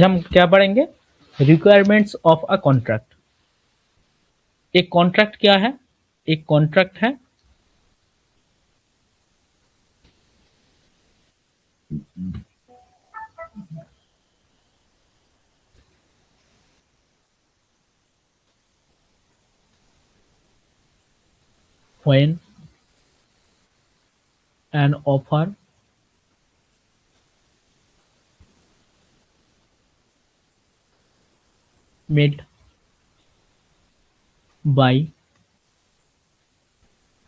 हम क्या पढ़ेंगे? Requirements of a contract. एक कॉन्ट्रैक्ट क्या है? एक कॉन्ट्रैक्ट है when an offer made by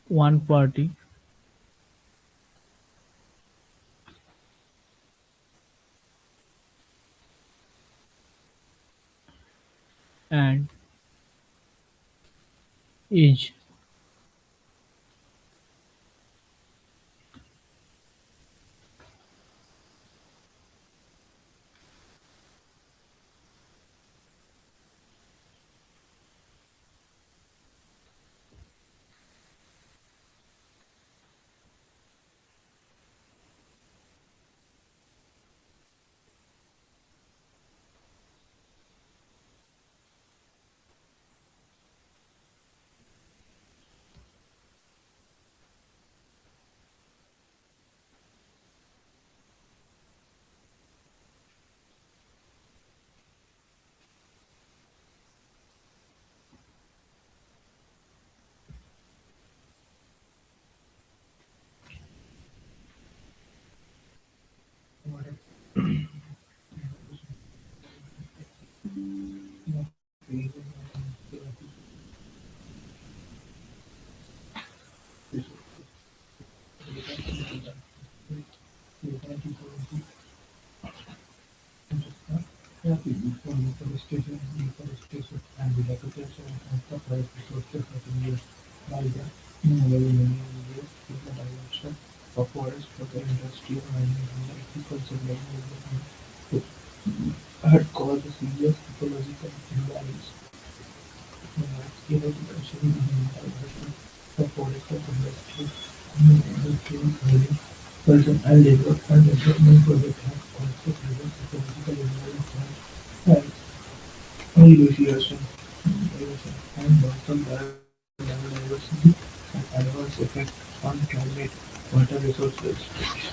one party and is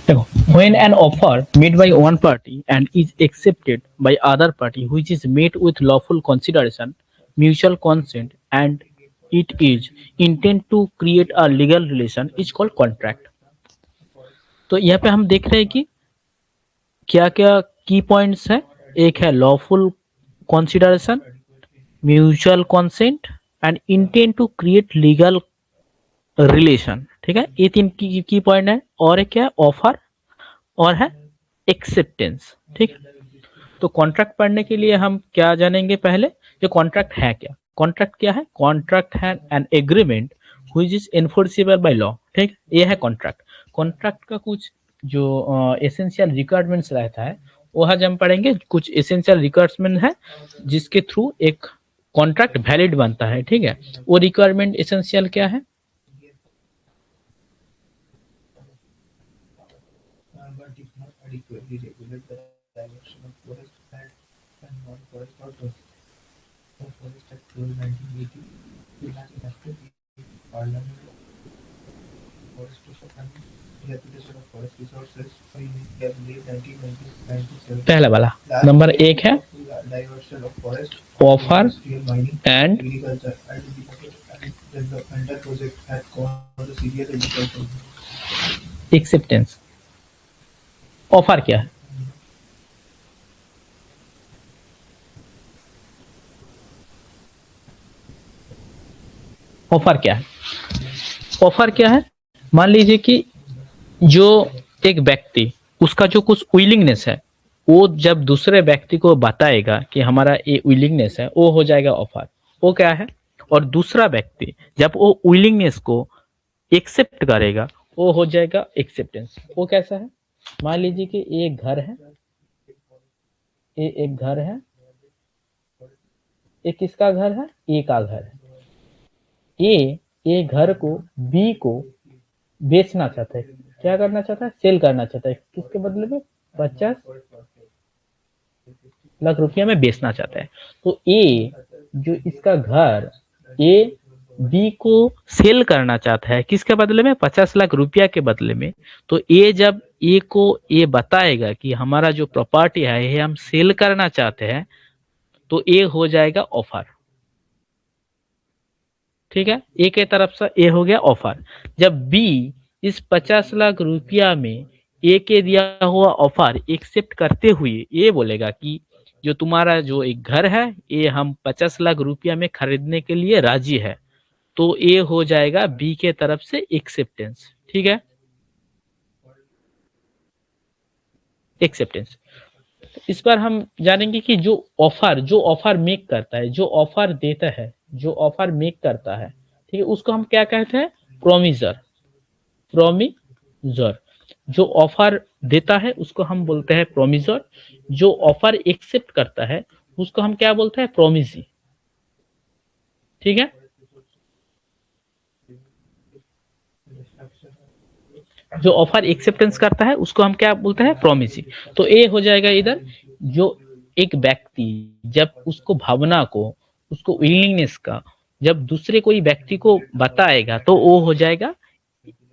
देखो, when an offer made by one party and is accepted by other party which is made with lawful consideration, mutual consent and it is intent to create a legal relation is called contract। तो यहाँ पे हम देख रहे हैं कि क्या क्या की पॉइंट्स है। एक है lawful consideration, mutual consent and intent to create legal relation. ठीक है, ये तीन की पॉइंट है। और एक क्या है? ऑफर और है एक्सेप्टेंस। ठीक है, तो कॉन्ट्रैक्ट पढ़ने के लिए हम क्या जानेंगे? पहले ये कॉन्ट्रैक्ट है क्या? कॉन्ट्रैक्ट क्या है? कॉन्ट्रैक्ट है an agreement which is enforceable by law. ठीक, ये है कॉन्ट्रैक्ट। कॉन्ट्रैक्ट का कुछ जो एसेंशियल रिक्वायरमेंट्स रहता है वो आज हम पढ़ेंगे। कुछ एसेंशियल रिक्वायरमेंट है जिसके थ्रू एक कॉन्ट्रैक्ट वैलिड बनता है। ठीक है, वो रिक्वायरमेंट एसेंशियल क्या है? पहला वाला नंबर एक है ऑफर एंड एक्सेप्टेंस। ऑफर क्या है? ऑफर क्या है? ऑफर क्या है? मान लीजिए कि जो एक व्यक्ति, उसका जो कुछ विलिंगनेस है वो जब दूसरे व्यक्ति को बताएगा कि हमारा ये विलिंगनेस है, वो हो जाएगा ऑफर। वो क्या है? और दूसरा व्यक्ति जब वो विलिंगनेस को एक्सेप्ट करेगा वो हो जाएगा एक्सेप्टेंस। वो कैसा है? मान लीजिए कि एक घर है, ये एक घर है, ये किसका घर है? ए का घर है। ए घर को बी को बेचना चाहता है। क्या करना चाहता है? सेल करना चाहता है। किसके बदले में? 50 लाख रुपया में बेचना चाहता है। तो ए जो इसका घर ए बी को सेल करना चाहता है, किसके बदले में? 50 लाख रुपया के बदले में। तो ए जब ए को ए बताएगा कि हमारा जो प्रॉपर्टी है ये हम सेल करना चाहते हैं, तो ए हो जाएगा ऑफर। ठीक है, ए के तरफ से ए हो गया ऑफर। जब बी इस 50 लाख रुपया में ए के दिया हुआ ऑफर एक्सेप्ट करते हुए ये बोलेगा कि जो तुम्हारा जो एक घर है ये हम 50 लाख रुपया में खरीदने के लिए राजी है, तो ये हो जाएगा बी के तरफ से एक्सेप्टेंस। ठीक है, एक्सेप्टेंस। इस पर हम जानेंगे कि जो ऑफर मेक करता है, जो ऑफर देता है, जो ऑफर मेक करता है, ठीक है, उसको हम क्या कहते हैं? प्रोमिजर। प्रोमिजर। जो ऑफर देता है उसको हम बोलते हैं प्रोमिजर। जो ऑफर एक्सेप्ट करता है उसको हम क्या बोलते हैं? प्रोमिजी। ठीक है, जो ऑफर एक्सेप्टेंस करता है उसको हम क्या बोलते हैं? प्रोमिसी। तो ये हो जाएगा इधर, जो एक व्यक्ति जब उसको भावना को, उसको विलिंगनेस का जब दूसरे कोई व्यक्ति को बताएगा तो वो हो जाएगा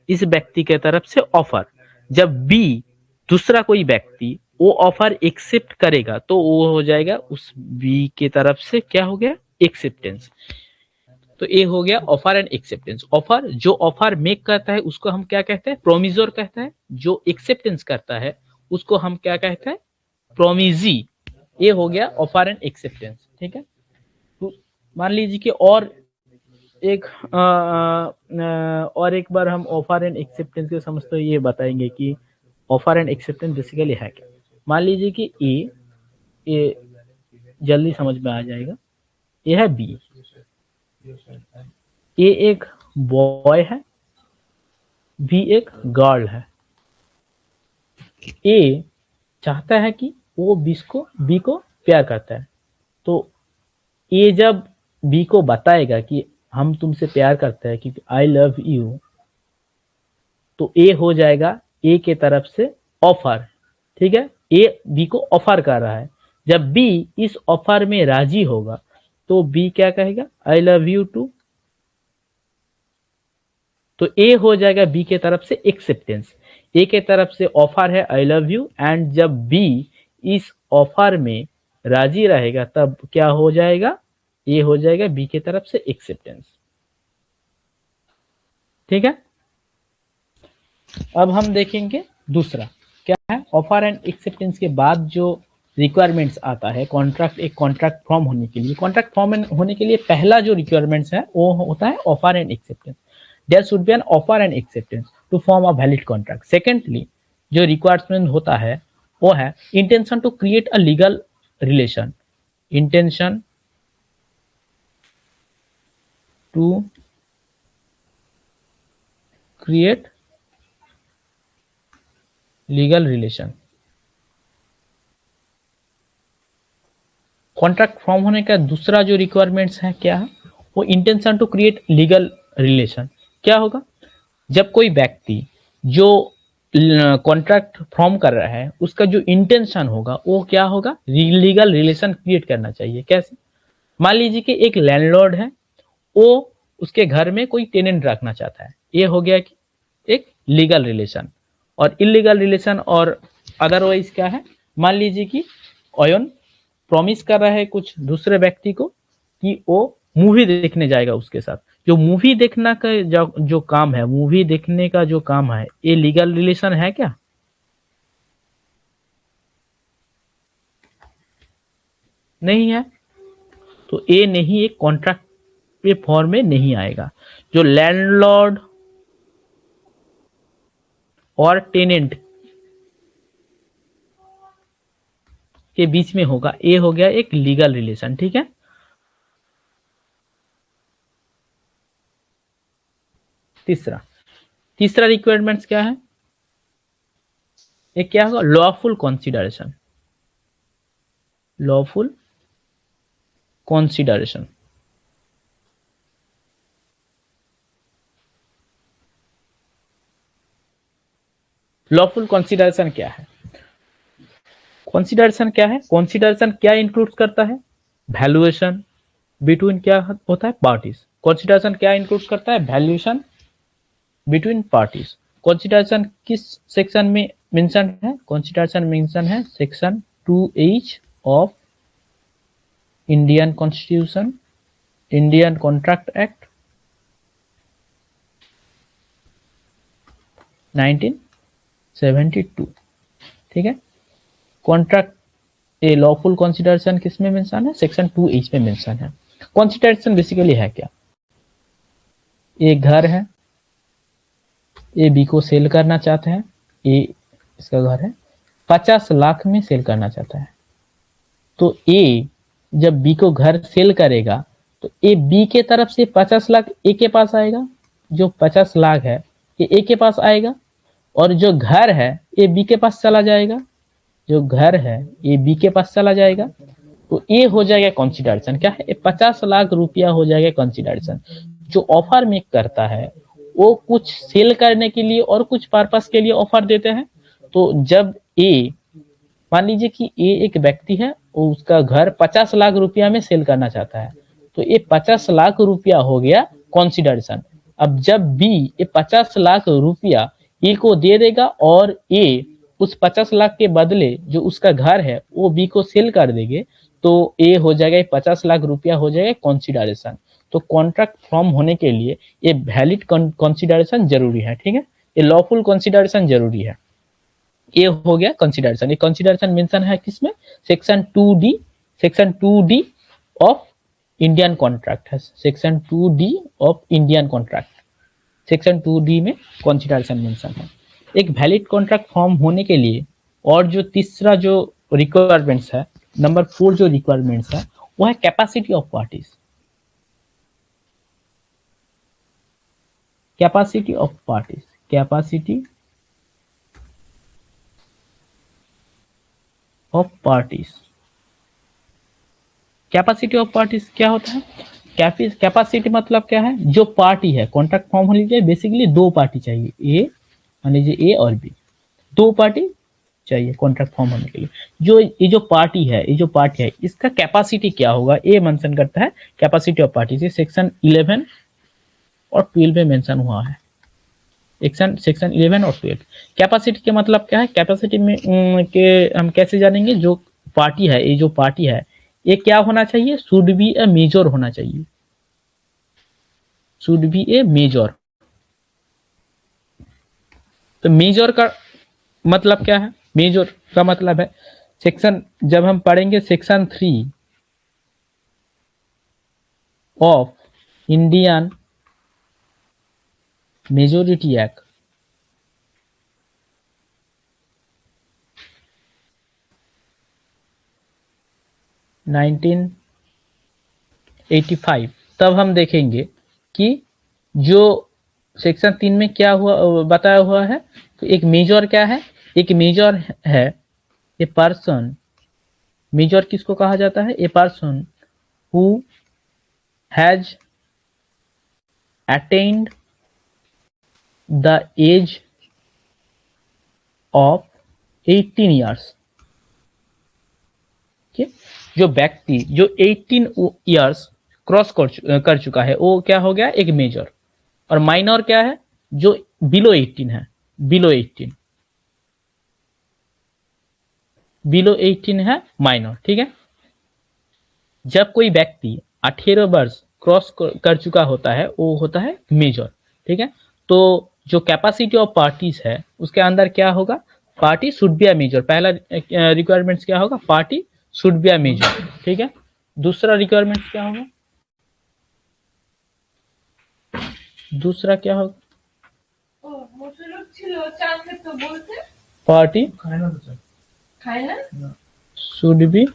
इस व्यक्ति के तरफ से ऑफर। जब बी दूसरा कोई व्यक्ति वो ऑफर एक्सेप्ट करेगा तो वो हो जाएगा उस बी के तरफ से क्या हो गया? एक्सेप्टेंस। तो ये हो गया ऑफर एंड एक्सेप्टेंस। ऑफर, जो ऑफर मेक करता है उसको हम क्या कहते हैं? प्रोमिजोर कहते हैं। जो एक्सेप्टेंस करता है उसको हम क्या कहते हैं? प्रोमिजी। ये हो गया ऑफर एंड एक्सेप्टेंस। ठीक है, तो मान लीजिए कि एक और एक बार हम ऑफर एंड एक्सेप्टेंस के समझते हुए ये बताएंगे कि ऑफर एंड एक्सेप्टेंस बेसिकली है क्या। मान लीजिए कि ए जल्दी समझ में आ जाएगा, ये है बी, ए एक बॉय है, बी एक गर्ल है। ए चाहता है कि वो बी को प्यार करता है। तो ए जब बी को बताएगा कि हम तुमसे प्यार करते हैं क्योंकि आई लव यू, तो ए हो जाएगा ए के तरफ से ऑफर। ठीक है, ए बी को ऑफर कर रहा है। जब बी इस ऑफर में राजी होगा तो बी क्या कहेगा? I love you too. तो ए हो जाएगा बी के तरफ से एक्सेप्टेंस। ए के तरफ से ऑफर है आई लव यू, एंड जब बी इस ऑफर में राजी रहेगा तब क्या हो जाएगा? ये हो जाएगा बी के तरफ से एक्सेप्टेंस। ठीक है, अब हम देखेंगे दूसरा क्या है। ऑफर एंड एक्सेप्टेंस के बाद जो रिक्वायरमेंट्स आता है कॉन्ट्रैक्ट, एक कॉन्ट्रैक्ट फॉर्म होने के लिए, कॉन्ट्रैक्ट फॉर्म होने के लिए पहला जो रिक्वायरमेंट्स है वो होता है offer and acceptance. There should be an offer and acceptance to form a valid contract. Secondly जो रिक्वायरमेंट होता है वो है intention to create a legal relation. Intention to create legal relation. Contract form होने का दूसरा जो रिक्वायरमेंट्स है क्या है? वो intention to create legal relation. क्या होगा? जब कोई व्यक्ति जो कॉन्ट्रैक्ट फॉर्म कर रहा है उसका जो इंटेंशन होगा वो क्या होगा? लीगल रिलेशन क्रिएट करना चाहिए। कैसे? मान लीजिए कि एक लैंडलॉर्ड है, वो उसके घर में कोई टेनेंट रखना चाहता है, ये हो गया कि एक लीगल रिलेशन। और इलीगल रिलेशन और अदरवाइज क्या है? मान लीजिए कि ऑयन प्रॉमिस कर रहा है कुछ दूसरे व्यक्ति को कि वो मूवी देखने जाएगा उसके साथ। जो मूवी देखना का जो काम है, मूवी देखने का जो काम है, ये लीगल रिलेशन है क्या? नहीं है। तो ये नहीं, एक कॉन्ट्रैक्ट के फॉर्म में नहीं आएगा। जो लैंडलॉर्ड और टेनेंट के बीच में होगा, ये हो गया एक लीगल रिलेशन। ठीक है, तीसरा तीसरा रिक्वायरमेंट्स क्या है? एक क्या होगा? Lawful consideration. Lawful consideration. Lawful consideration क्या है? कंसीडरेशन क्या है? कंसीडरेशन क्या इंक्लूड करता है? वैल्यूएशन बिटवीन क्या होता है? पार्टीज। कंसीडरेशन क्या इंक्लूड करता है? Valuation between parties. कंसीडरेशन किस सेक्शन में मेंशन है? कंसीडरेशन मेंशन है section 2H of Indian constitution, Indian contract act 1972। ठीक है, कॉन्ट्रैक्ट ए लॉफुल कंसीडरेशन किस में मेंशन है? सेक्शन 2H में मेंशन है। कंसीडरेशन बेसिकली है क्या? एक घर है, ए बी को सेल करना चाहते हैं, ए इसका घर है, 50 लाख में सेल करना चाहता है। तो ए जब बी को घर सेल करेगा तो ए बी के तरफ से 50 लाख ए के पास आएगा, जो 50 लाख है ये ए के पास आएगा, और जो घर है ए बी के पास चला जाएगा, जो घर है ए बी के पास चला जाएगा। तो ये हो जाएगा कंसीडरेशन। क्या है? 50 लाख रुपया हो जाएगा कंसीडरेशन। जो ऑफर मेक करता है वो कुछ सेल करने के लिए और कुछ पर्पस के लिए ऑफर देते हैं। तो जब ए, मान लीजिए कि ए एक व्यक्ति है, वो उसका घर 50 लाख रुपया में सेल करना चाहता है, तो ये 50 लाख रुपया हो गया कंसीडरेशन। अब जब बी ये 50 लाख रुपया ए को दे देगा और ए उस 50 लाख के बदले जो उसका घर है वो बी को सेल कर देंगे, तो ए हो जाएगा 50 लाख रुपया हो जाएगा कंसीडरेशन। तो कॉन्ट्रैक्ट फॉर्म होने के लिए ये वैलिड कंसीडरेशन जरूरी है। ठीक है, ये लॉफुल कंसीडरेशन जरूरी है। ये हो गया कंसीडरेशन। ये कंसीडरेशन मेंशन है किसमें? Section 2D, section 2D of Indian contract है। Section 2D of Indian contract, section 2D में कंसीडरेशन मेंशन है। एक वैलिड कॉन्ट्रैक्ट फॉर्म होने के लिए और जो तीसरा जो रिक्वायरमेंट्स है, नंबर 4 जो रिक्वायरमेंट्स है वो है capacity of parties. Capacity of parties, capacity of parties. Capacity of parties क्या होता है? कैपेसिटी मतलब क्या है? जो पार्टी है, कॉन्ट्रैक्ट फॉर्म होने के लिए बेसिकली दो पार्टी चाहिए, ए मान लीजिए ए और बी, दो पार्टी चाहिए कॉन्ट्रैक्ट फॉर्म होने के लिए। जो ये जो पार्टी है, ये जो पार्टी है, इसका कैपेसिटी क्या होगा? ये मेंशन करता है कैपेसिटी ऑफ पार्टी से सेक्शन 11 और 12 में मेंशन हुआ है। सेक्शन 11 और 12। कैपेसिटी के मतलब क्या है? कैपेसिटी में के हम कैसे जानेंगे? जो पार्टी है, ये जो पार्टी है, ये क्या होना चाहिए? शुड बी ए मेजर होना चाहिए, शुड बी ए मेजर। तो मेजर का मतलब क्या है? मेजर का मतलब है सेक्शन, जब हम पढ़ेंगे section 3 of Indian majority act 1985, तब हम देखेंगे कि जो सेक्शन 3 में क्या हुआ बताया हुआ है। तो एक मेजर क्या है? एक मेजर है ए पर्सन, मेजर किसको कहा जाता है? A person who has attend the age of 18 years. जो व्यक्ति जो 18 ईयर्स क्रॉस कर चुका है वो क्या हो गया? एक मेजर। और माइनर क्या है? जो बिलो 18 है, बिलो 18, बिलो 18 है माइनर। ठीक है, जब कोई व्यक्ति 18 वर्ष क्रॉस कर चुका होता है वो होता है मेजर। ठीक है, तो जो कैपेसिटी ऑफ पार्टीज है उसके अंदर क्या होगा? Party should be a major. पहला रिक्वायरमेंट्स क्या होगा? Party should be a major. ठीक है, दूसरा रिक्वायरमेंट क्या होगा? दूसरा क्या होगा? Party should be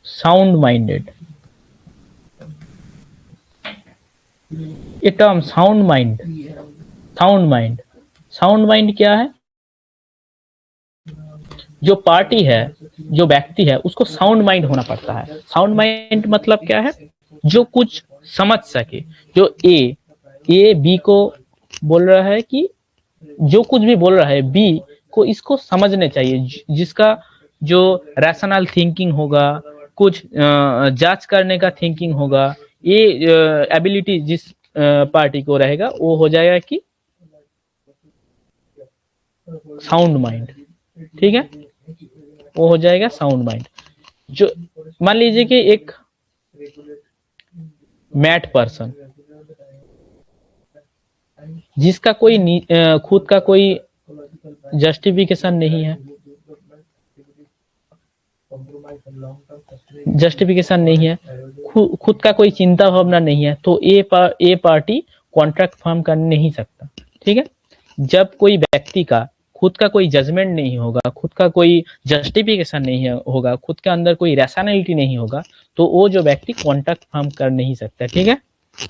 sound minded. ये term sound mind, sound mind, sound mind क्या है? जो पार्टी है, जो व्यक्ति है, उसको साउंड माइंड होना पड़ता है। साउंड माइंड मतलब क्या है? जो कुछ समझ सके। जो ए बी को बोल रहा है कि जो कुछ भी बोल रहा है बी को इसको समझने चाहिए, जिसका जो रैशनल थिंकिंग होगा, कुछ जांच करने का थिंकिंग होगा, ये एबिलिटी जिस पार्टी को रहेगा वो हो जाएगा कि साउंड माइंड। ठीक है, वो हो जाएगा साउंड माइंड। जो मान लीजिए कि एक मैट पर्सन जिसका कोई खुद का कोई जस्टिफिकेशन नहीं है, जस्टिफिकेशन नहीं है, खुद का कोई चिंता भावना नहीं है, तो ये पार्टी कॉन्ट्रैक्ट फॉर्म कर नहीं सकता। ठीक है, जब कोई व्यक्ति का खुद का कोई जजमेंट नहीं होगा, खुद का कोई जस्टिफिकेशन नहीं होगा, खुद के अंदर कोई रैशनैलिटी नहीं होगा, तो वो जो व्यक्ति कॉन्ट्रैक्ट फॉर्म कर नहीं सकता। ठीक है,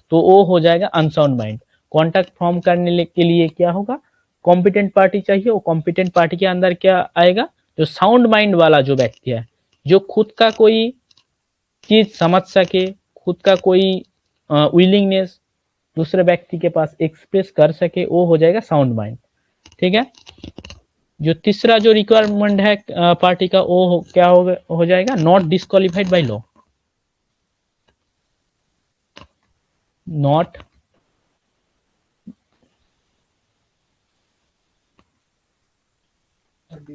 तो वो हो जाएगा अनसाउंड माइंड। कॉन्ट्रैक्ट फॉर्म करने के लिए क्या होगा, कॉम्पिटेंट पार्टी चाहिए। वो कॉम्पिटेंट पार्टी के अंदर क्या आएगा, जो साउंड माइंड वाला जो व्यक्ति है, जो खुद का कोई चीज समझ सके, खुद का कोई विलिंगनेस दूसरे व्यक्ति के पास एक्सप्रेस कर सके, वो हो जाएगा साउंड माइंड। ठीक है, जो तीसरा जो रिक्वायरमेंट है पार्टी का, वो क्या हो जाएगा, not disqualified by law. Not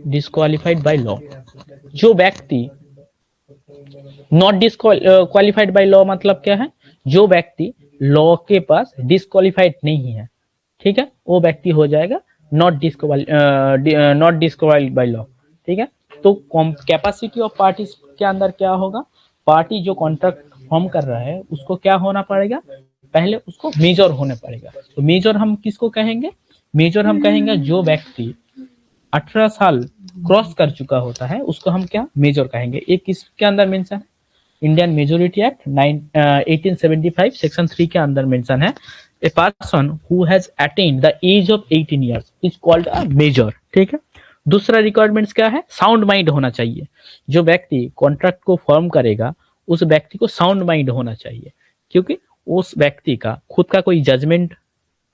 disqualified by law. जो व्यक्ति नॉट डिस्क्वालिफाइड बाय लॉ मतलब क्या है, जो व्यक्ति लॉ के पास डिस्क्वालिफाइड नहीं है। ठीक है, वो व्यक्ति हो जाएगा नॉट डिस्क्वालिफाइड बाय लॉ। ठीक है, तो कैपेसिटी ऑफ पार्टीज के अंदर क्या होगा, पार्टी जो कॉन्ट्रैक्ट फॉर्म कर रहा है उसको क्या होना पड़ेगा, पहले उसको मेजर होने पड़ेगा। तो मेजर हम किसको कहेंगे, मेजर हम कहेंगे जो व्यक्ति 18 साल क्रॉस कर चुका होता है उसको हम क्या मेजर कहेंगे। एक किसके अंदर मेंशन है, इंडियन मेजोरिटी एक्ट 1875 सेक्शन 3 के अंदर मेंशन है, a person who has attend the age of 18 years is called a major. ठीक है, दूसरा रिक्वायरमेंट्स क्या है, साउंड माइंड होना चाहिए। जो व्यक्ति कॉन्ट्रैक्ट को फॉर्म करेगा उस व्यक्ति को साउंड माइंड होना चाहिए, क्योंकि उस व्यक्ति का खुद का कोई जजमेंट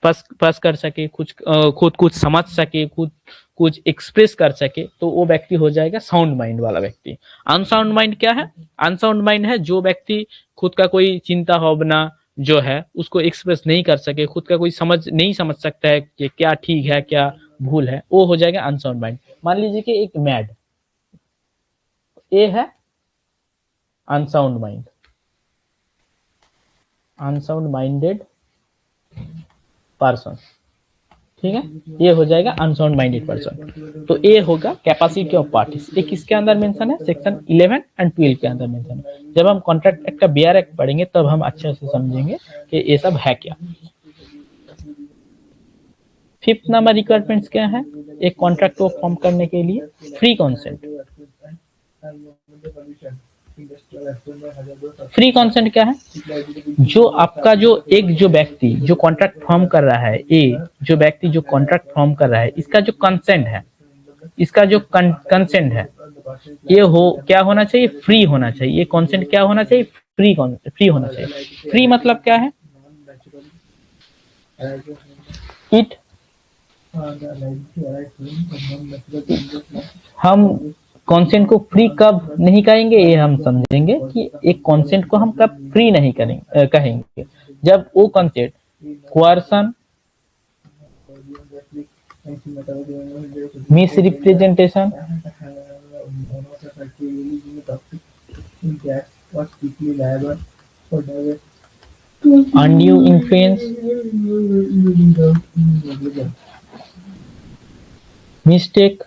पास कर सके, खुद कुछ समझ सके, खुद कुछ एक्सप्रेस कर सके, तो वो व्यक्ति हो जाएगा साउंड माइंड वाला व्यक्ति। अनसाउंड माइंड क्या है, अनसाउंड माइंड है जो व्यक्ति खुद का कोई चिंता भावना जो है उसको एक्सप्रेस नहीं कर सके, खुद का कोई नहीं समझ सकता है कि क्या ठीक है क्या भूल है, वो हो जाएगा अनसाउंड माइंड। मान लीजिए कि एक मैड, ये है unsound mind, unsound minded person. ठीक है, ये हो जाएगा अनसाउंड माइंडेड पर्सन। तो ये होगा कैपेसिटी ऑफ पार्टीज। ये किसके अंदर मेंशन है, सेक्शन 11 एंड 12 के अंदर मेंशन है। जब हम कॉन्ट्रैक्ट एक्ट का बीआर एक्ट पढ़ेंगे तब हम अच्छे से समझेंगे कि ये सब है क्या। फिफ्थ नंबर रिक्वायरमेंट्स क्या है, एक कॉन्ट्रैक्ट को फॉर्म करने के लिए, फ्री कंसेंट। फ्री कंसेंट क्या है, जो आपका जो एक जो व्यक्ति जो कॉन्ट्रैक्ट फॉर्म कर रहा है, ये जो व्यक्ति जो कॉन्ट्रैक्ट फॉर्म कर रहा है, इसका जो कंसेंट है, इसका जो कंसेंट है, ये क्या होना चाहिए, फ्री होना चाहिए। ये कंसेंट क्या होना चाहिए, फ्री होना चाहिए। फ्री मतलब क्या है, इट हम कंसेंट को फ्री कब नहीं करेंगे, ये हम समझेंगे कि एक कंसेंट को हम कब फ्री नहीं कहेंगे, जब वो consent coercion, misrepresentation, undue influence, mistake,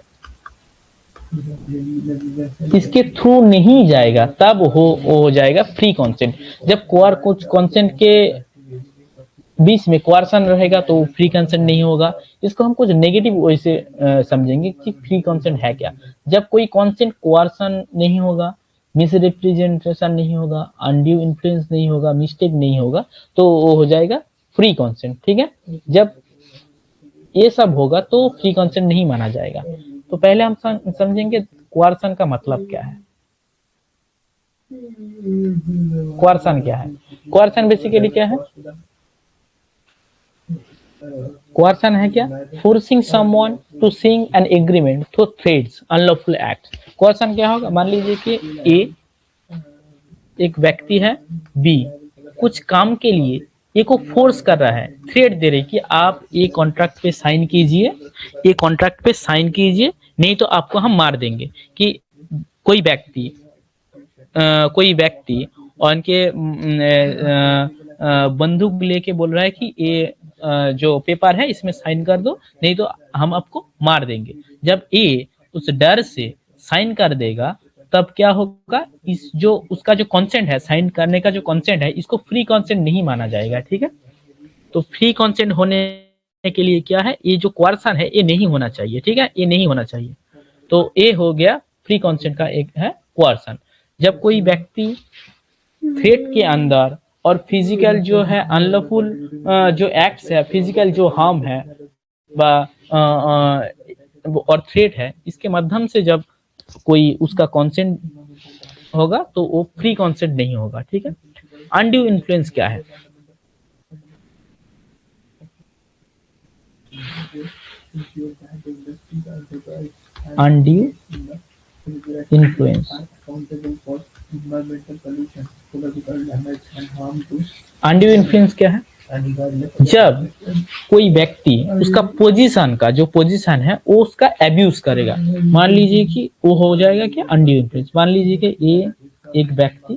इसके थ्रू नहीं जाएगा, तब हो जाएगा फ्री कंसेंट। जब कुछ कंसेंट के बीच में कोअर्सन रहेगा तो फ्री कंसेंट नहीं होगा। इसको हम कुछ नेगेटिव वैसे समझेंगे कि फ्री कंसेंट है क्या, जब कोई कंसेंट कोअर्सन नहीं होगा, मिसरिप्रेजेंटेशन नहीं होगा, अनड्यू इन्फ्लुएंस नहीं होगा, मिस्टेक नहीं होगा, तो वो हो जाएगा फ्री कंसेंट। ठीक है, जब ये सब होगा तो फ्री कंसेंट नहीं माना जाएगा। तो पहले हम समझेंगे कोअर्सन का मतलब क्या है। कोअर्सन क्या है, कोअर्सन बेसिकली क्या है, कोअर्शन है क्या? फोर्सिंग समवन टू सिंग an agreement through threats unlawful act. Coercion क्या होगा? मान लीजिए कि ए एक व्यक्ति है, बी कुछ काम के लिए ए को फोर्स कर रहा है, थ्रेट दे रही कि आप ये कॉन्ट्रैक्ट पे साइन कीजिए, ये कॉन्ट्रैक्ट पे साइन कीजिए, नहीं तो आपको हम मार देंगे। कि कोई व्यक्ति और उनके बंदूक लेके बोल रहा है कि ये जो पेपर है इसमें साइन कर दो, नहीं तो हम आपको मार देंगे। जब ए उस डर से साइन कर देगा तब क्या होगा? इस जो उसका जो कंसेंट है, साइन करने का जो कंसेंट है, इसको फ्री कंसेंट नहीं माना जाएगा। ठीक है, तो फ्री कंसेंट होने के लिए क्या है? ये जो कोअर्शन है ये नहीं होना चाहिए। ठीक है, ये नहीं होना चाहिए। तो ये हो गया फ्री कंसेंट का एक है कोअर्शन। जब कोई व्यक्ति थ्रेट के अंदर और फिजिकल जो है अनलॉफुल जो एक्ट्स है, फिजिकल जो हार्म है और थ्रेट है, इसके माध्यम से जब कोई उसका कंसेंट होगा तो वो फ्री कंसेंट नहीं होगा। ठीक है, अनड्यू इन्फ्लुएंस क्या है? अनड्यू इन्फ्लुएंस, अनड्यू इन्फ्लुएंस क्या है? जब कोई व्यक्ति उसका पोजीशन का जो पोजीशन है वो उसका एब्यूज करेगा। मान लीजिए कि वो हो जाएगा क्या? Undue influence. मान लीजिए कि ए एक व्यक्ति,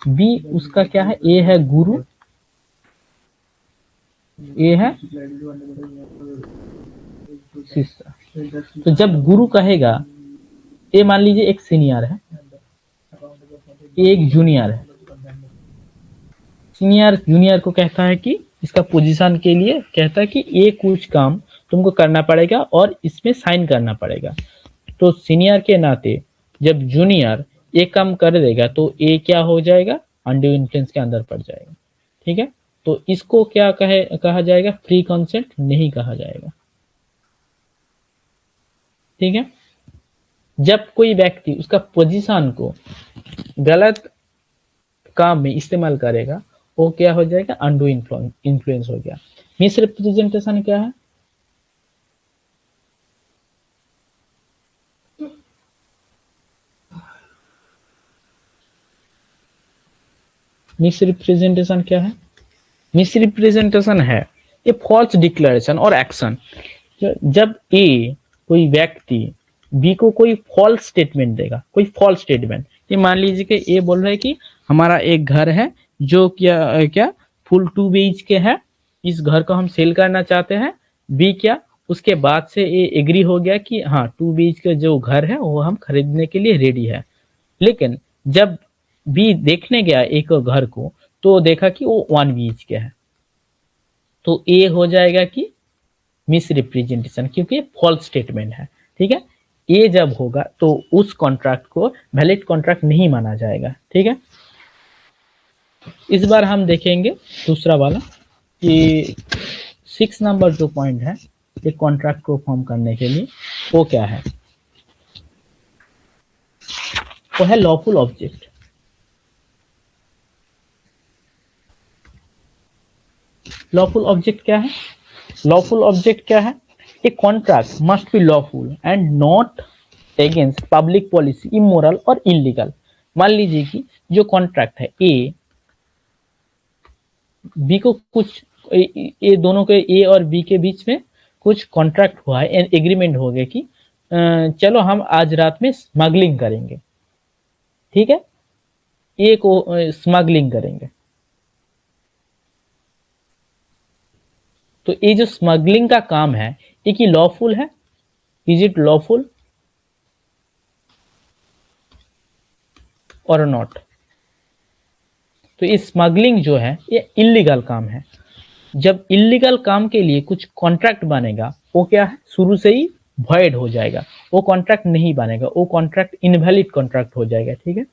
बी उसका क्या है? ए है गुरु, ए है शिष्य। तो जब गुरु कहेगा, ए मान लीजिए एक सीनियर है, एक जूनियर है, सीनियर जूनियर को कहता है कि इसका पोजीशन के लिए कहता है कि ये कुछ काम तुमको करना पड़ेगा और इसमें साइन करना पड़ेगा। तो सीनियर के नाते जब जूनियर ये काम कर देगा तो ये क्या हो जाएगा? अनड्यू इन्फ्लुएंस के अंदर पड़ जाएगा। ठीक है, तो इसको क्या कहा जाएगा? फ्री कंसेंट नहीं कहा जाएगा। ठीक है, जब कोई व्यक्ति उसका पोजीशन को गलत काम में इस्तेमाल करेगा वो क्या हो जाएगा? अनड्यू इन्फ्लुएंस हो गया। मिसरिप्रेजेंटेशन क्या है? मिसरिप्रेजेंटेशन क्या है? मिसरिप्रेजेंटेशन है ये फॉल्स डिक्लेरेशन और एक्शन। जब ए कोई व्यक्ति बी को कोई फॉल्स स्टेटमेंट देगा, कोई फॉल्स स्टेटमेंट, ये मान लीजिए कि ए बोल रहा है कि हमारा एक घर है जो क्या फुल 2 BHK है, इस घर को हम सेल करना चाहते हैं। बी क्या उसके बाद से ए एग्री हो गया कि हाँ 2 BHK जो घर है वो हम खरीदने के लिए रेडी है। लेकिन जब बी देखने गया एक घर को तो देखा कि वो 1 BHK है, तो ए हो जाएगा कि मिसरिप्रेजेंटेशन, क्योंकि फॉल्स स्टेटमेंट है। ठीक है, ये जब होगा तो उस कॉन्ट्रैक्ट को वैलिड कॉन्ट्रैक्ट नहीं माना जाएगा। ठीक है, इस बार हम देखेंगे दूसरा वाला कि 6 नंबर जो पॉइंट है एक कॉन्ट्रैक्ट को फॉर्म करने के लिए वो क्या है? वो है लॉफुल ऑब्जेक्ट। लॉफुल ऑब्जेक्ट क्या है? लॉफुल ऑब्जेक्ट क्या है? A contract must be lawful and not against public policy, immoral और इलीगल। मान लीजिए कि जो कॉन्ट्रैक्ट है ए बी को कुछ ये दोनों के ए और बी के बीच में कुछ कॉन्ट्रैक्ट हुआ है, एग्रीमेंट हो गया कि चलो हम आज रात में स्मगलिंग करेंगे। ठीक है, ए को स्मगलिंग करेंगे। तो ये जो स्मगलिंग का काम है ये की लॉफुल है? इज इट लॉफुल और नॉट? तो ये स्मगलिंग जो है ये इलीगल काम है। जब इलीगल काम के लिए कुछ कॉन्ट्रैक्ट बनेगा वो क्या है? शुरू से ही वॉइड हो जाएगा, वो कॉन्ट्रैक्ट नहीं बनेगा, वो कॉन्ट्रैक्ट इनवैलिड कॉन्ट्रैक्ट हो जाएगा। ठीक है,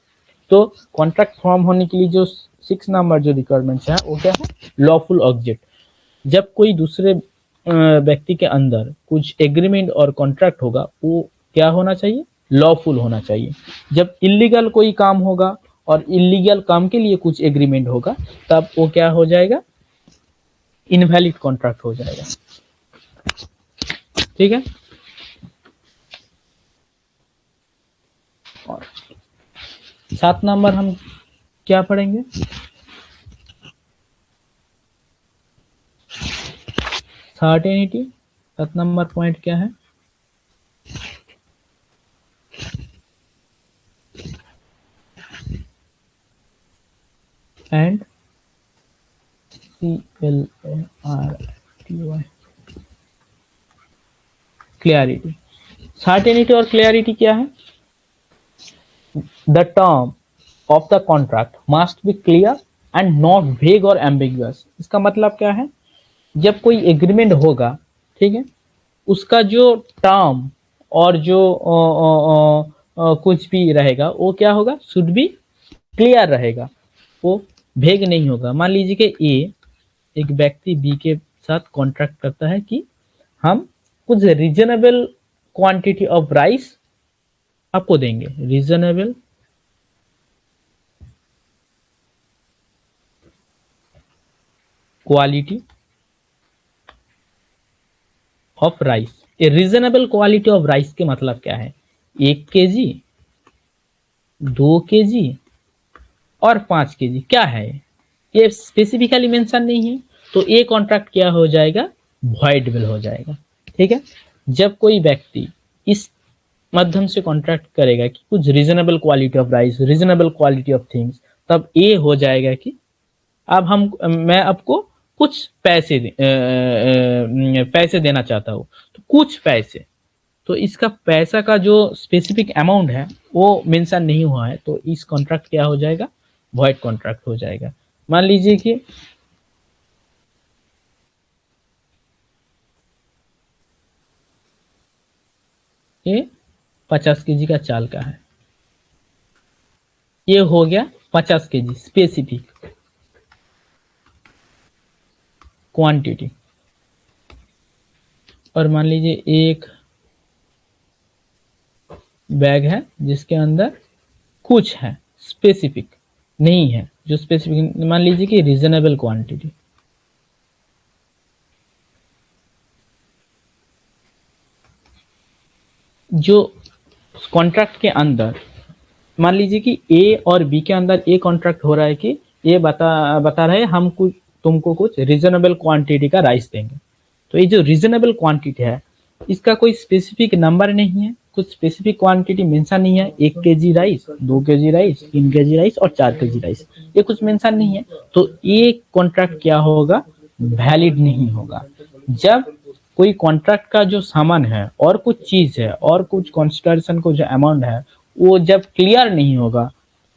तो कॉन्ट्रैक्ट फॉर्म होने के लिए जो 6 नंबर जो रिक्वायरमेंट्स है वो क्या है? Lawful object. जब कोई दूसरे व्यक्ति के अंदर कुछ एग्रीमेंट और कॉन्ट्रैक्ट होगा वो क्या होना चाहिए? लॉफुल होना चाहिए। जब इलीगल कोई काम होगा और इलीगल काम के लिए कुछ एग्रीमेंट होगा तब वो क्या हो जाएगा? इनवैलिड कॉन्ट्रैक्ट हो जाएगा। ठीक है। और 7 नंबर हम क्या पढ़ेंगे? सर्टेनिटी। 7 नंबर पॉइंट क्या है? And CLARITY, clarity. सर्टेनिटी और क्लियरिटी क्या है? The term of the contract must be clear and not वेग और एम्बिगुअस। इसका मतलब क्या है? जब कोई एग्रीमेंट होगा, ठीक है, उसका जो टर्म और जो कुछ भी रहेगा वो क्या होगा? शुड बी क्लियर रहेगा, वो भेग नहीं होगा। मान लीजिए कि ए, एक व्यक्ति बी के साथ कॉन्ट्रैक्ट करता है कि हम कुछ रीजनेबल क्वांटिटी ऑफ राइस आपको देंगे, reasonable quality of rice. A reasonable quality of rice के मतलब क्या है? 1 केजी, 2 केजी और 5 केजी। क्या है ये स्पेसिफिकली मेंशन नहीं है, तो ये कॉन्ट्रैक्ट क्या हो जाएगा? वॉइडेबल हो जाएगा। ठीक है। जब कोई व्यक्ति इस माध्यम से कॉन्ट्रैक्ट करेगा कि कुछ reasonable quality of rice, reasonable quality of things, तब ये हो जाएगा कि अब मैं आपको कुछ पैसे देना चाहता हूँ, तो कुछ पैसे, तो इसका पैसा का जो स्पेसिफिक अमाउंट है वो मेंशन नहीं हुआ है, तो इस कॉन्ट्रैक्ट क्या हो जाएगा? वॉइड कॉन्ट्रैक्ट हो जाएगा। मान लीजिए कि ये 50 केजी का चाल का है, ये हो गया 50 केजी स्पेसिफिक क्वांटिटी। और मान लीजिए एक बैग है जिसके अंदर कुछ है, स्पेसिफिक नहीं है, जो स्पेसिफिक मान लीजिए कि रीजनेबल क्वांटिटी। जो कॉन्ट्रैक्ट के अंदर मान लीजिए कि ए और बी के अंदर ए कॉन्ट्रैक्ट हो रहा है कि ये बता रहे हैं हम कुछ तुमको कुछ रीजनेबल क्वांटिटी का राइस देंगे। तो ये जो रीजनेबल क्वांटिटी है इसका कोई स्पेसिफिक नंबर नहीं है, कुछ स्पेसिफिक क्वांटिटी मेंशन नहीं है। 1 KG rice, 2 KG rice, 3 KG rice और 4 केजी राइस, ये कुछ मेंशन नहीं है, तो ये कॉन्ट्रैक्ट क्या होगा? वैलिड नहीं होगा। जब कोई कॉन्ट्रैक्ट का जो सामान है और कुछ चीज है और कुछ कंसिडरेशन को जो अमाउंट है वो जब क्लियर नहीं होगा,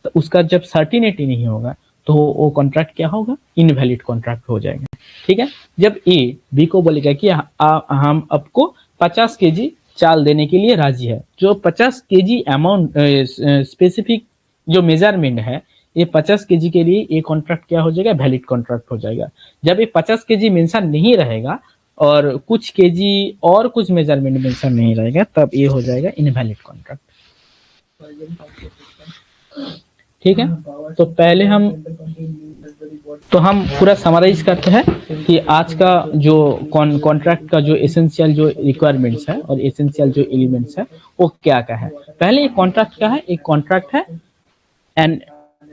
तो उसका जब सर्टिनिटी नहीं होगा, तो वो कॉन्ट्रैक्ट क्या होगा? इनवैलिड कॉन्ट्रैक्ट हो जाएगा। ठीक है। जब ए बी को बोलेगा कि हम आपको 50 केजी चाल देने के लिए राजी है, जो 50 केजी अमाउंट स्पेसिफिक जो मेजरमेंट है, ये 50 केजी के लिए ये कॉन्ट्रैक्ट क्या हो जाएगा? वैलिड कॉन्ट्रैक्ट हो जाएगा। जब ये 50 केजी मेंशन नहीं रहेगा और कुछ केजी और कुछ मेजरमेंट मेंशन नहीं रहेगा, तब ये हो जाएगा इनवैलिड कॉन्ट्रैक्ट। ठीक है। तो पहले हम पूरा समराइज करते हैं कि आज का जो कॉन्ट्रैक्ट का जो एसेंशियल जो रिक्वायरमेंट्स है और एसेंशियल जो एलिमेंट्स है वो क्या क्या है। पहले एक कॉन्ट्रैक्ट क्या है? एक कॉन्ट्रैक्ट है an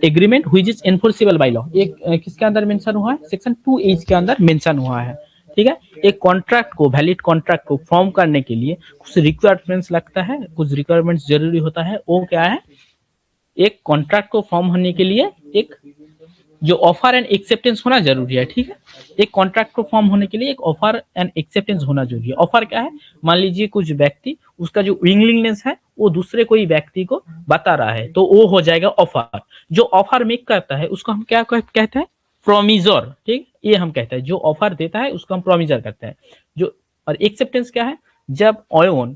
agreement which is enforceable by law. एक किसके अंदर मेंशन हुआ है? सेक्शन 2H के अंदर मेंशन हुआ है। ठीक है। एक कॉन्ट्रैक्ट को, वैलिड कॉन्ट्रैक्ट को फॉर्म करने के लिए कुछ रिक्वायरमेंट्स लगता है, कुछ रिक्वायरमेंट्स जरूरी होता है। वो क्या है? एक कॉन्ट्रैक्ट को फॉर्म होने के लिए एक जो ऑफर एंड एक्सेप्टेंस होना जरूरी है। ठीक है। एक कॉन्ट्रैक्ट को फॉर्म होने के लिए एक ऑफर एंड एक्सेप्टेंस होना जरूरी है। ऑफर क्या है? मान लीजिए कुछ व्यक्ति, उसका जो विलिंगनेस है वो दूसरे कोई व्यक्ति को बता रहा है, तो वो हो जाएगा ऑफर। जो ऑफर मेक करता है उसको हम क्या कहते हैं? प्रोमिजर। ठीक, ये हम कहते हैं जो ऑफर देता है उसको हम प्रोमिजर कहते हैं। जो और एक्सेप्टेंस क्या है? जब ऑयन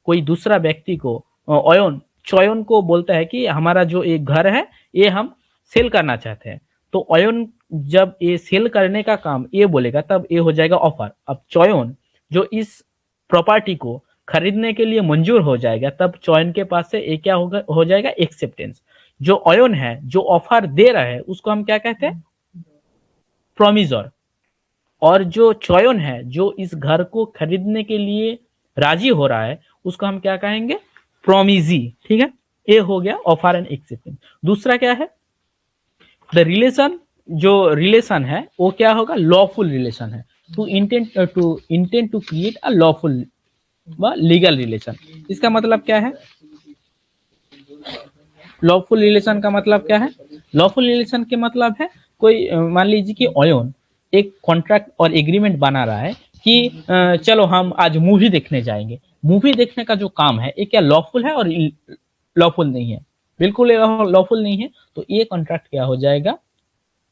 कोई दूसरा व्यक्ति को ऑयन चयन को बोलता है कि हमारा जो एक घर है ये हम सेल करना चाहते हैं, तो ऑयन जब ये सेल करने का काम ये बोलेगा तब ये हो जाएगा ऑफर। अब चयन जो इस प्रॉपर्टी को खरीदने के लिए मंजूर हो जाएगा, तब चयन के पास से ये क्या होगा? हो जाएगा एक्सेप्टेंस। जो ऑयन है जो ऑफर दे रहा है उसको हम क्या कहते हैं? प्रोमिजर। और जो चयन है जो इस घर को खरीदने के लिए राजी हो रहा है, उसको हम क्या कहेंगे, प्रोमिजी। ठीक है, ये हो गया ऑफर एंड एक्सेप्टेंस। दूसरा क्या है, द रिलेशन, जो रिलेशन है वो क्या होगा, लॉफुल रिलेशन है। To intent to create a lawful व लीगल रिलेशन। इसका मतलब क्या है, लॉफुल रिलेशन का मतलब क्या है, लॉफुल रिलेशन के मतलब है कोई मान लीजिए कि ओयोन एक कॉन्ट्रैक्ट और एग्रीमेंट बना रहा है कि चलो हम आज मूवी देखने जाएंगे। मूवी देखने का जो काम है ये क्या लॉफुल है और लॉफुल नहीं है, बिल्कुल लॉफुल नहीं है। तो ये कॉन्ट्रैक्ट क्या हो जाएगा,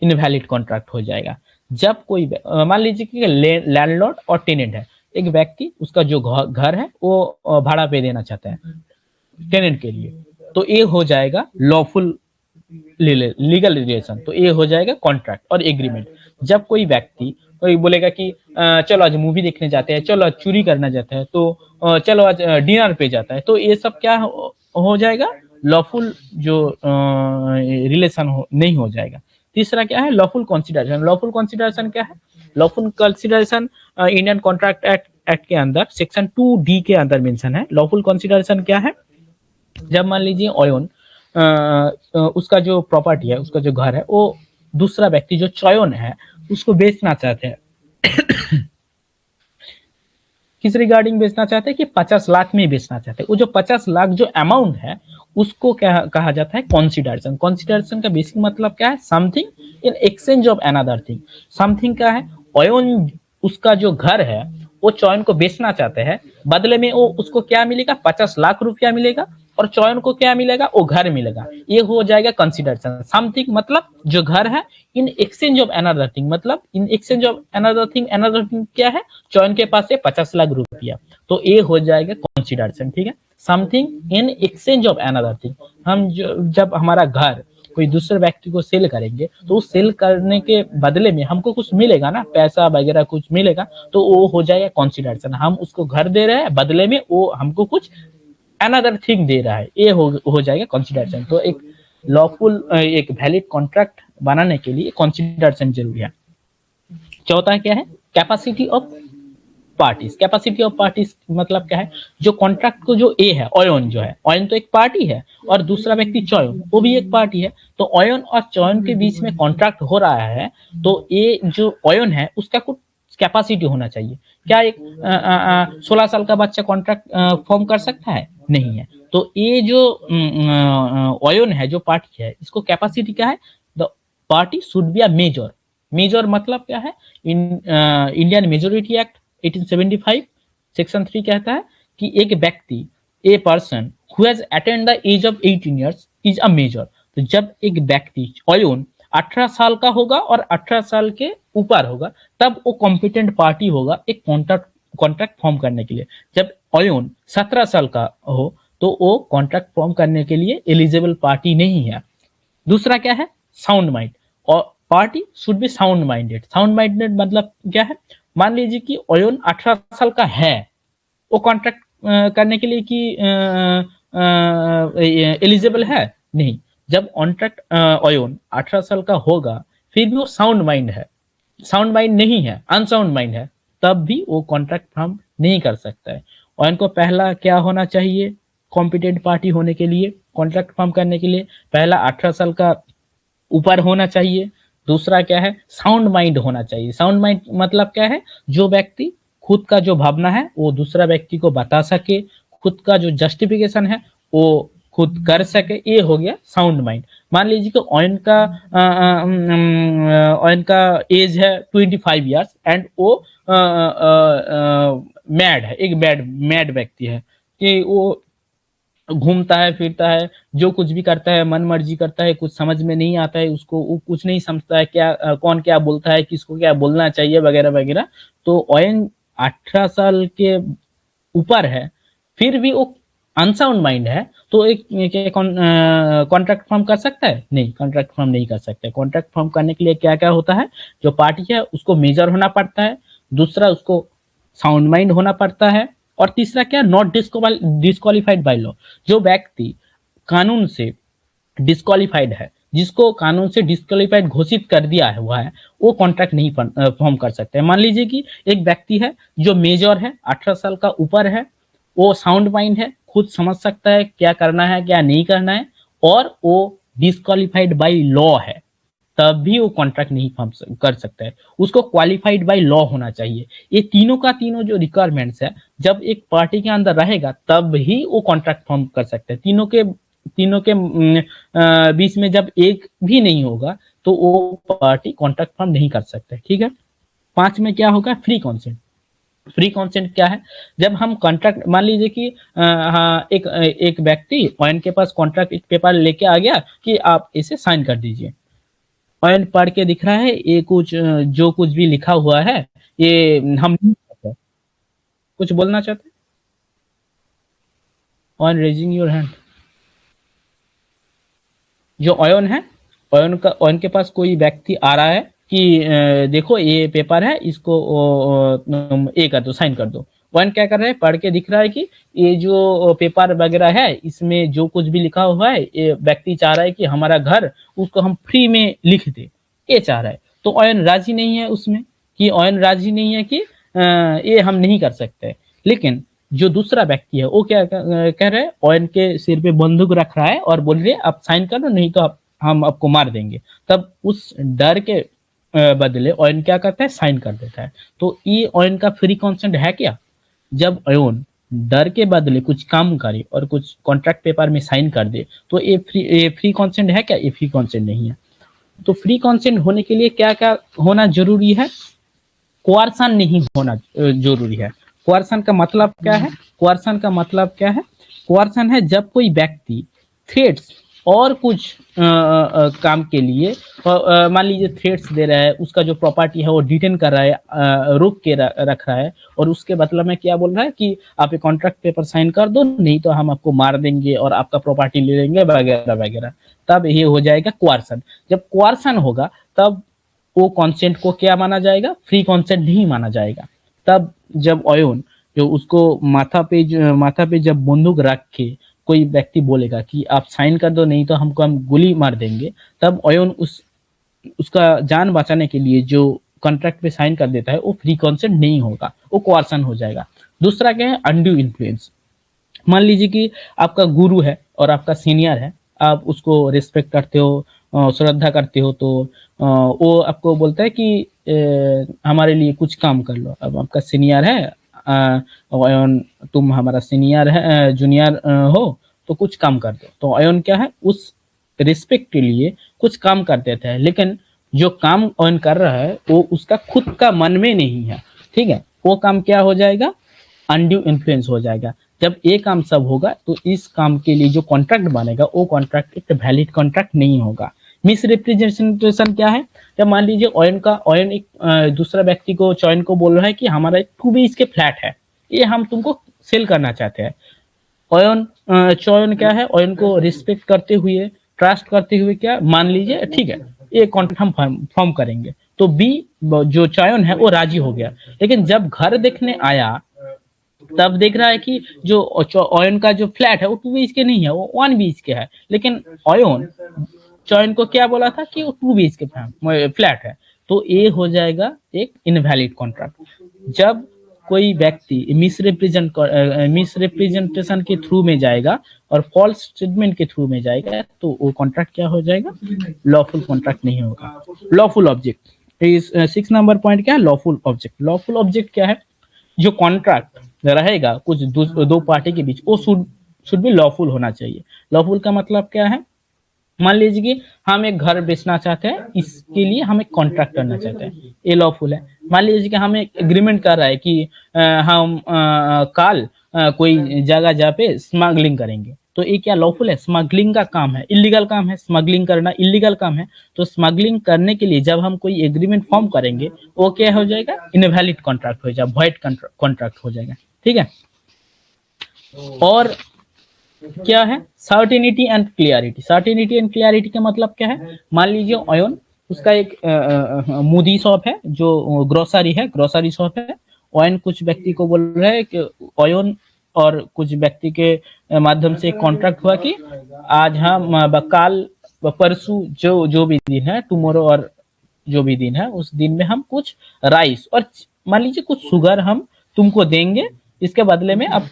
इनवैलिड कॉन्ट्रैक्ट हो जाएगा। जब कोई मान लीजिए कि लैंडलॉर्ड और टेनेंट है, एक व्यक्ति उसका जो घर है वो भाड़ा पे देना चाहता है टेनेंट के लिए, तो ये हो जाएगा लॉफुल लीगल रिलेशन। तो ये हो जाएगा कॉन्ट्रैक्ट और एग्रीमेंट। जब कोई व्यक्ति कोई बोलेगा कि चलो आज मूवी देखने जाते हैं, चलो आज चोरी करना जाता है, तो चलो आज डिनर पे जाता है, तो ये सब क्या हो जाएगा, लॉफुल जो रिलेशन नहीं हो जाएगा। तीसरा क्या है, लॉफुल कंसिडरेशन। लॉफुल कंसिडरेशन क्या है, lawful consideration Indian contract act के अंदर सेक्शन 2D के अंदर मेंशन है। लॉफुल कंसिडरेशन क्या है, जब मान लीजिए ओयोन उसका जो प्रॉपर्टी है, उसका जो घर है, वो दूसरा व्यक्ति जो चयोन है उसको बेचना चाहते हैं। किस रिगार्डिंग बेचना चाहते हैं कि 50 लाख में बेचना चाहते हैं। वो जो 50 लाख जो अमाउंट है उसको क्या कहा जाता है, कॉन्सिडरेशन। कॉन्सिडरेशन का बेसिक मतलब क्या है, something in exchange of another thing. Something क्या है, ओयोन उसका जो घर है वो चॉयन को बेचना चाहते हैं, बदले में वो उसको क्या मिलेगा, 50 लाख रुपया मिलेगा, और चॉयन को क्या मिलेगा, वो घर मिलेगा। ये हो जाएगा कंसिडरेशन। समथिंग मतलब जो घर है, in exchange of another thing, मतलब in exchange of another thing. Another thing क्या है, चॉयन के पास है 50 लाख रुपया, तो ये हो जाएगा कंसिडरेशन। ठीक है, something in exchange of another thing. हम जब हमारा घर कोई दूसरे व्यक्ति को सेल करेंगे, तो उस सेल करने के बदले में हमको कुछ मिलेगा ना, पैसा वगैरह कुछ मिलेगा, तो वो हो जाएगा कंसिडरेशन। हम उसको घर दे रहे हैं, बदले में वो हमको कुछ अनदर थिंग दे रहा है, ये हो जाएगा कंसिडरेशन। तो एक लॉफुल एक वैलिड कॉन्ट्रैक्ट बनाने के लिए कंसिडरेशन जरूरी है। चौथा क्या है, capacity of parties. Capacity of parties मतलब क्या है, जो कॉन्ट्रैक्ट को जो ए है, ओयोन जो है, ओयोन तो एक पार्टी है, और दूसरा व्यक्ति चॉयन वो भी एक पार्टी है। तो ओयोन और चॉयन के बीच में कॉन्ट्रैक्ट हो रहा है, तो ये जो ओयोन है उसका कुछ कैपेसिटी होना चाहिए। क्या एक 16 साल का बच्चा कॉन्ट्रैक्ट फॉर्म कर सकता है, नहीं है। तो ये जो ओयोन है, जो पार्टी है, इसको कैपेसिटी क्या है, the party should be a major. Major मतलब क्या है, इंडियन मेजोरिटी एक्ट 1875 सेक्शन 3 कहता है कि एक व्यक्ति, a person who has attend the age of 18 years is a major. तो जब एक व्यक्ति ओयोन 18 साल का होगा और 18 साल के ऊपर होगा, तब वो कॉम्पिटेंट पार्टी होगा एक कॉन्ट्रैक्ट फॉर्म करने के लिए। जब ओयोन 17 साल का हो, तो वो कॉन्ट्रैक्ट फॉर्म करने के लिए एलिजिबल पार्टी नहीं है। दूसरा क्या है, साउंड माइंड। और party should be sound minded. Sound minded मतलब क्या है, मान लीजिए कि ओयोन 18 साल का है, वो कॉन्ट्रैक्ट करने के लिए कि एलिजिबल है, नहीं। जब कॉन्ट्रैक्ट ओयोन 18 साल का होगा, फिर भी वो साउंड माइंड है, साउंड माइंड नहीं है, अनसाउंड माइंड है, तब भी वो कॉन्ट्रैक्ट फॉर्म नहीं कर सकता है। और इनको पहला क्या होना चाहिए, कॉम्पिटेंट पार्टी होने के लिए, कॉन्ट्रैक्ट फॉर्म करने के लिए, पहला 18 साल का ऊपर होना चाहिए। दूसरा क्या है, साउंड माइंड होना चाहिए। साउंड माइंड मतलब क्या है, जो व्यक्ति खुद का जो भावना है वो दूसरा व्यक्ति को बता सके, खुद का जो जस्टिफिकेशन है वो खुद कर सके, ये हो गया साउंड माइंड। मान लीजिए कि ऑयन का एज है 25 ईयर्स एंड वो मैड है, एक मैड व्यक्ति है कि वो घूमता है फिरता है, जो कुछ भी करता है मन मर्जी करता है, कुछ समझ में नहीं आता है उसको, वो कुछ नहीं समझता है क्या कौन क्या बोलता है, किसको क्या बोलना चाहिए वगैरह वगैरह। तो ओएन 18 साल के ऊपर है, फिर भी वो अनसाउंड माइंड है, तो एक कॉन्ट्रैक्ट फॉर्म कर सकता है, नहीं, कॉन्ट्रैक्ट फॉर्म नहीं कर सकता। कॉन्ट्रैक्ट फॉर्म करने के लिए क्या क्या होता है, जो पार्टी है उसको मेजर होना पड़ता है, दूसरा उसको साउंड माइंड होना पड़ता है, और तीसरा क्या, नॉट डिस्क्वालिफाइड बाय लॉ। जो व्यक्ति कानून से डिस्क्वालिफाइड है, जिसको कानून से डिस्क्वालीफाइड घोषित कर दिया है हुआ है, वो कॉन्ट्रैक्ट नहीं फॉर्म कर सकते हैं। मान लीजिए कि एक व्यक्ति है जो मेजर है, 18 साल का ऊपर है, वो साउंड माइंड है, खुद समझ सकता है क्या करना है क्या नहीं करना है, और वो डिस्क्वालीफाइड बाय लॉ है, तब भी वो कॉन्ट्रैक्ट नहीं फॉर्म कर सकता है। उसको क्वालिफाइड बाय लॉ होना चाहिए। ये तीनों का तीनों जो रिक्वायरमेंट्स है, जब एक पार्टी के अंदर रहेगा तब ही वो कॉन्ट्रैक्ट फॉर्म कर सकते हैं। तीनों के बीच में जब एक भी नहीं होगा तो वो पार्टी कॉन्ट्रैक्ट फॉर्म नहीं कर सकते। ठीक है। 5 में क्या होगा? Free consent. फ्री कॉन्सेंट क्या है? जब हम कॉन्ट्रैक्ट, मान लीजिए कि हाँ, एक व्यक्ति ऑयन के पास कॉन्ट्रैक्ट एक पेपर लेके आ गया कि आप इसे साइन कर दीजिए। ऑयन पढ़ के दिख रहा है ये कुछ जो कुछ भी लिखा हुआ है ये हम नहीं चाहते। कुछ बोलना चाहते? Ion raising your hand. जो ऑयन है, ऑयन के पास कोई व्यक्ति आ रहा है कि देखो ये पेपर है, इसको ये कर दो, साइन कर दो। ऑयन क्या कर रहा है? पढ़ के दिख रहा है कि ये जो पेपर वगैरह है इसमें जो कुछ भी लिखा हुआ है, ये व्यक्ति चाह रहा है कि हमारा घर उसको हम फ्री में लिख दे, ये चाह रहा है। तो ऑयन राजी नहीं है उसमें, कि ऑयन राजी नहीं है कि ये हम नहीं कर सकते। लेकिन जो दूसरा व्यक्ति है वो क्या कह रहा है? ऑयन के सिर पे बंदूक रख रहा है और बोल रहे आप साइन करो, नहीं तो हम आपको मार देंगे। तब उस डर के बदले ऑयन क्या करता है? साइन कर देता है। तो ये ऑयन का फ्री कॉन्सेंट है क्या? जब ऑयन डर के बदले कुछ काम करे और कुछ कॉन्ट्रैक्ट पेपर में साइन कर दे, तो ये फ्री कॉन्सेंट है क्या? ये फ्री कॉन्सेंट नहीं है। तो फ्री कॉन्सेंट होने के लिए क्या क्या होना जरूरी है? कोअर्सन नहीं होना जरूरी है। कोअर्सन का मतलब क्या है? कोअर्सन का मतलब क्या है? कोअर्सन है जब कोई व्यक्ति थ्रेट्स और कुछ काम के लिए मान लीजिए थ्रेट्स दे रहा है, उसका जो प्रॉपर्टी है वो डिटेन कर रहा है, रोक के रख रहा है, और उसके बदले में क्या बोल रहा है कि आप एक कॉन्ट्रैक्ट पेपर साइन कर दो, नहीं तो हम आपको मार देंगे और आपका प्रॉपर्टी ले लेंगे वगैरह वगैरह। तब ये हो जाएगा कोअर्सन। जब कोअर्सन होगा तब वो कॉन्सेंट को क्या माना जाएगा? फ्री कॉन्सेंट नहीं माना जाएगा। तब जब ऑयन जो उसको माथा पे जब बंदूक रख के कोई व्यक्ति बोलेगा कि आप साइन कर दो, नहीं तो हमको हम गोली मार देंगे, तब ऑयन उसका जान बचाने के लिए जो कॉन्ट्रैक्ट पे साइन कर देता है वो फ्री कॉन्सेंट नहीं होगा, वो कोअर्सन हो जाएगा। दूसरा क्या है? Undue influence. मान लीजिए कि आपका गुरु है और आपका सीनियर है, आप उसको रिस्पेक्ट करते हो, श्रद्धा करते हो, तो वो आपको बोलता है कि हमारे लिए कुछ काम कर लो। अब आपका सीनियर है, अयन तुम हमारा सीनियर है, जूनियर हो, तो कुछ काम कर दो। तो अयन क्या है? उस रिस्पेक्ट के लिए कुछ काम कर देता है, लेकिन जो काम अयन कर रहा है वो उसका खुद का मन में नहीं है। ठीक है। वो काम क्या हो जाएगा? अनड्यू इन्फ्लुएंस हो जाएगा। जब ये काम सब होगा तो इस काम के लिए जो कॉन्ट्रैक्ट बनेगा वो कॉन्ट्रैक्ट एक वैलिड कॉन्ट्रैक्ट नहीं होगा। मिस रिप्रेजेंटेशन क्या है? जब मान लीजिए ऑयन एक दूसरा व्यक्ति को, चयन को बोल रहा है कि हमारा एक 2 BHK फ्लैट है, ये हम तुमको सेल करना चाहते हैं। चयन क्या है? ऑयन को रिस्पेक्ट करते हुए, ट्रस्ट करते हुए क्या मान लीजिए ठीक है ये कॉन्ट्रैक्ट हम फॉर्म करेंगे। तो बी जो चयन है वो राजी हो गया। लेकिन जब घर देखने आया तब देख रहा है कि जो ऑयन का जो फ्लैट है वो 2 BHK नहीं है, वो 1 BHK है। लेकिन ऑयन चयन को क्या बोला था कि वो 2 BHK फ्लैट है। तो ये हो जाएगा एक इनवैलिड कॉन्ट्रैक्ट। जब कोई व्यक्ति मिसरिप्रेजेंटेशन के थ्रू में जाएगा और फॉल्स स्टेटमेंट के थ्रू में जाएगा तो वो कॉन्ट्रैक्ट क्या हो जाएगा? लॉफुल कॉन्ट्रैक्ट नहीं होगा। लॉफुल ऑब्जेक्ट इस 6 नंबर पॉइंट क्या है? Lawful object. लॉफुल ऑब्जेक्ट क्या है? जो कॉन्ट्रैक्ट रहेगा कुछ दो पार्टी के बीच, वो शुड भी लॉफुल होना चाहिए। लॉफुल का मतलब क्या है? मान लीजिए कि हम एक घर बेचना चाहते हैं, इसके लिए हम एक कॉन्ट्रैक्ट करना चाहते हैं, ये लॉफुल है। मान लीजिए कि हम एक एग्रीमेंट कर रहा है कि हम कल कोई जगह पे स्मगलिंग करेंगे, तो ये क्या लॉफुल है? स्मगलिंग का काम है, इलीगल काम है, स्मगलिंग करना इलीगल काम है। तो स्मगलिंग करने के लिए जब हम कोई एग्रीमेंट फॉर्म करेंगे वो क्या हो जाएगा? इनवैलिड कॉन्ट्रैक्ट हो जाएगा, वॉइड कॉन्ट्रैक्ट हो जाएगा। ठीक है। और क्या है? Certainty and clarity. Certainty and clarity का मतलब क्या है? मान लीजिए ऑयन उसका एक मूदी शॉप है, जो ग्रोसरी है, ग्रोसरी शॉप है। ऑयन कुछ व्यक्ति को बोल रहा है कि ऑयन और कुछ व्यक्ति के माध्यम से कॉन्ट्रैक्ट हुआ कि आज हम कल परसों जो जो भी दिन है, टुमारो और जो भी दिन है उस दिन में हम कुछ राइस और मान लीजिए कुछ शुगर हम तुमको देंगे, इसके बदले में अब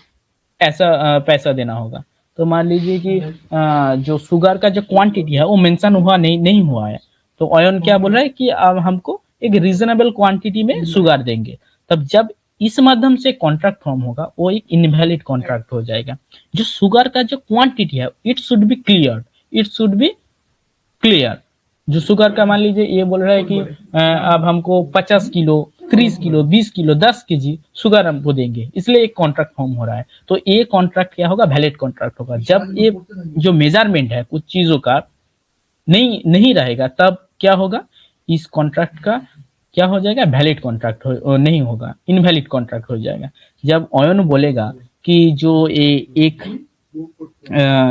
ऐसा पैसा देना होगा। तो मान लीजिए कि जो शुगर का जो क्वांटिटी है वो मेंशन हुआ नहीं हुआ है, तो ऑयन क्या बोल रहा है कि अब हमको एक रीजनेबल क्वांटिटी में शुगर देंगे। तब जब इस माध्यम से कॉन्ट्रैक्ट फॉर्म होगा वो एक इनवैलिड कॉन्ट्रैक्ट हो जाएगा। जो शुगर का जो क्वांटिटी है it should be clear, it should be clear. जो शुगर का मान लीजिए ये बोल रहा है कि अब हमको 50 kilo, 30 kilo, 20 kilo, 10 kg sugar हमको देंगे, इसलिए एक कॉन्ट्रैक्ट फॉर्म हो रहा है। तो ये कॉन्ट्रैक्ट क्या होगा, वैलिड कॉन्ट्रैक्ट होगा। जब ये जो मेजरमेंट है कुछ चीजों का नहीं नहीं रहेगा तब क्या होगा, इस कॉन्ट्रैक्ट का क्या हो जाएगा, वैलिड कॉन्ट्रैक्ट नहीं होगा, इनवैलिड कॉन्ट्रैक्ट हो जाएगा। जब ऑयन बोलेगा कि जो एक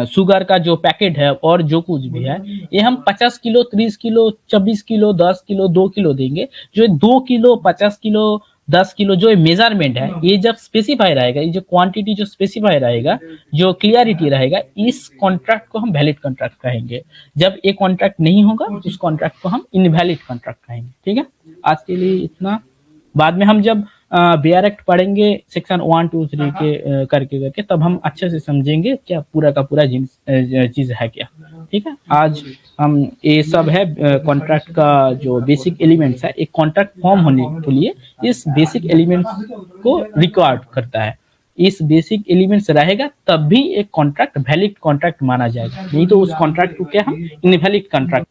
शुगर का जो पैकेट है और जो कुछ भी है ये हम 50 kilo, 30 kilo, 24 kilo, 10 kilo, 2 kilo देंगे, जो 2 किलो, 50 किलो, 10 किलो जो मेजरमेंट है ये जब स्पेसिफाई रहेगा, ये जो क्वांटिटी जो स्पेसिफाई रहेगा, जो क्लियरिटी रहेगा, इस कॉन्ट्रैक्ट को हम वैलिड कॉन्ट्रैक्ट कहेंगे। जब ये कॉन्ट्रैक्ट नहीं होगा उस कॉन्ट्रैक्ट को हम इनवैलिड कॉन्ट्रैक्ट कहेंगे। ठीक है, आज के लिए इतना। बाद में हम जब बेयर एक्ट पढ़ेंगे सेक्शन 1, 2, 3 के करके करके, तब हम अच्छे से समझेंगे क्या पूरा का पूरा चीज है क्या। ठीक है, आज हम ये सब है कॉन्ट्रैक्ट का जो बेसिक एलिमेंट्स है, एक कॉन्ट्रैक्ट फॉर्म होने के लिए इस बेसिक एलिमेंट्स को रिक्वायर्ड करता है। इस बेसिक एलिमेंट्स रहेगा तब भी एक कॉन्ट्रैक्ट वैलिड कॉन्ट्रैक्ट माना जाएगा, नहीं तो उस कॉन्ट्रैक्ट को क्या हम इनवैलिड कॉन्ट्रैक्ट